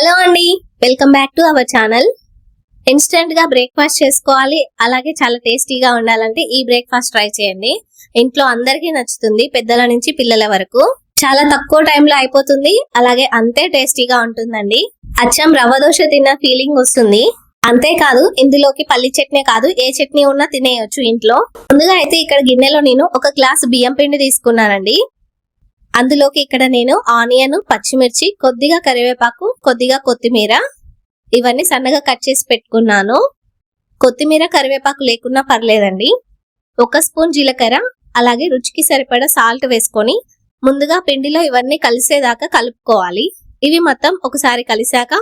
Hello అండి, welcome back to our channel. Instant గా breakfast చేసుకోవాలి, అలాగే చాలా టేస్టీగా ఉండాలంటే ఈ బ్రేక్ఫాస్ట్ ట్రై చేయండి. ఇంట్లో అందరికీ నచ్చుతుంది, పెద్దల నుంచి పిల్లల వరకు. చాలా తక్కువ టైంలో అయిపోతుంది, అలాగే అంతే టేస్టీగా ఉంటుందండి. అచ్చం రవ్వ దోశ తిన్న ఫీలింగ్ వస్తుంది. అంతేకాదు, ఇందులోకి పల్లి చట్నీ కాదు ఏ చట్నీ ఉన్నా తినేయొచ్చు ఇంట్లో. ముందుగా అయితే ఇక్కడ గిన్నెలో నేను ఒక గ్లాస్ బియ్యం పిండి తీసుకున్నానండి. అందులోకి ఇక్కడ నేను ఆనియన్, పచ్చిమిర్చి, కొద్దిగా కరివేపాకు, కొద్దిగా కొత్తిమీర ఇవన్నీ సన్నగా కట్ చేసి పెట్టుకున్నాను. కొత్తిమీర కరివేపాకు లేకున్నా పర్లేదండి. 1 స్పూన్ జీలకర్ర, అలాగే రుచికి సరిపడా సాల్ట్ వేసుకొని ముందుగా పిండిలో ఇవన్నీ కలిసేదాకా కలుపుకోవాలి. ఇవి మొత్తం ఒకసారి కలిసాక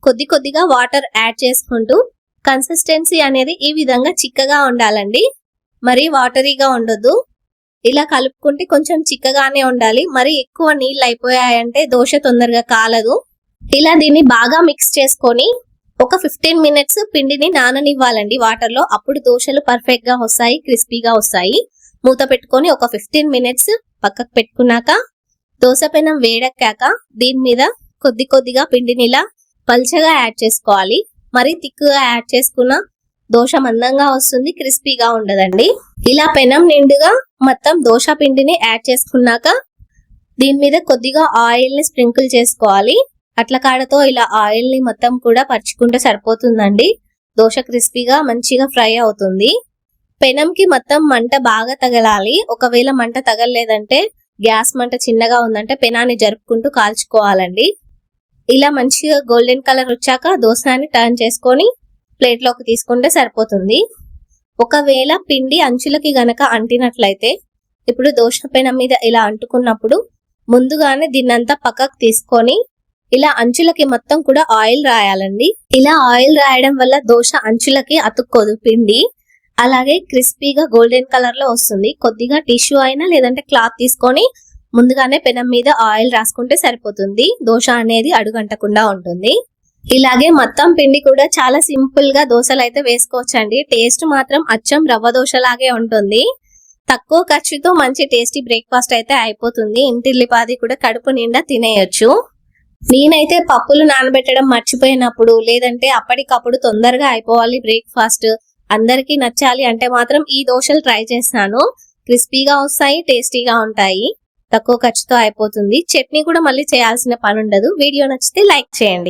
కొద్ది కొద్దిగా వాటర్ యాడ్ చేసుకుంటూ కన్సిస్టెన్సీ అనేది ఈ విధంగా చిక్కగా ఉండాలండి, మరి వాటరీగా ఉండొద్దు. ఇలా కలుపుకుంటే కొంచెం చిక్కగానే ఉండాలి, మరి ఎక్కువ నీళ్ళు అయిపోయాయంటే దోశ తొందరగా కాలదు. ఇలా దీన్ని బాగా మిక్స్ చేసుకొని ఒక 15 మినిట్స్ పిండిని నాననివ్వాలండి వాటర్ లో. అప్పుడు దోశలు పర్ఫెక్ట్ గా వస్తాయి, క్రిస్పీగా వస్తాయి. మూత పెట్టుకొని ఒక 15 మినిట్స్ పక్కకు పెట్టుకున్నాక దోశ పెనం వేడెక్కాక దీని మీద కొద్ది కొద్దిగా పిండిని ఇలా పల్చగా యాడ్ చేసుకోవాలి. మరి తిక్కుగా యాడ్ చేసుకున్న దోశ మందంగా వస్తుంది, క్రిస్పీగా ఉండదండి. ఇలా పెనం నిండుగా మొత్తం దోశ పిండిని యాడ్ చేసుకున్నాక దీని మీద కొద్దిగా ఆయిల్ ని స్ప్రింకిల్ చేసుకోవాలి. అట్ల కాడతో ఇలా ఆయిల్ ని మొత్తం కూడా పరుచుకుంటే సరిపోతుందండి. దోశ క్రిస్పీగా మంచిగా ఫ్రై అవుతుంది. పెనంకి మొత్తం మంట బాగా తగలాలి. ఒకవేళ మంట తగలలేదంటే, గ్యాస్ మంట చిన్నగా ఉందంటే పెనాన్ని జరుపుకుంటూ కాల్చుకోవాలండి. ఇలా మంచిగా గోల్డెన్ కలర్ వచ్చాక దోశని టర్న్ చేసుకొని ప్లేట్ లోకి తీసుకుంటే సరిపోతుంది. ఒకవేళ పిండి అంచులకి గనక అంటినట్లయితే, ఇప్పుడు దోశ పెనం మీద ఇలా అంటుకున్నప్పుడు ముందుగానే దీన్నంతా పక్కకు తీసుకొని ఇలా అంచులకి మొత్తం కూడా ఆయిల్ రాయాలండి. ఇలా ఆయిల్ రాయడం వల్ల దోశ అంచులకి అతుక్కోదు పిండి, అలాగే క్రిస్పీగా గోల్డెన్ కలర్ లో వస్తుంది. కొద్దిగా టిష్యూ అయినా లేదంటే క్లాత్ తీసుకొని ముందుగానే పెనం మీద ఆయిల్ రాసుకుంటే సరిపోతుంది. దోశ అనేది అడుగంటకుండా ఉంటుంది. ఇలాగే మొత్తం పిండి కూడా చాలా సింపుల్ గా దోశలు అయితే వేసుకోవచ్చండి. టేస్ట్ మాత్రం అచ్చం రవ్వ దోశలాగే ఉంటుంది. తక్కువ ఖర్చుతో మంచి టేస్టీ బ్రేక్ఫాస్ట్ అయితే అయిపోతుంది. ఇంటిల్లిపాది కూడా కడుపు నిండా తినేయొచ్చు. నేనైతే పప్పులు నానబెట్టడం మర్చిపోయినప్పుడు, లేదంటే అప్పటికప్పుడు తొందరగా అయిపోవాలి బ్రేక్ఫాస్ట్, అందరికీ నచ్చాలి అంటే మాత్రం ఈ దోశలు ట్రై చేస్తాను. క్రిస్పీగా వస్తాయి, టేస్టీగా ఉంటాయి, తక్కువ ఖర్చుతో అయిపోతుంది. చట్నీ కూడా మళ్ళీ చేయాల్సిన పని ఉండదు. వీడియో నచ్చితే లైక్ చేయండి.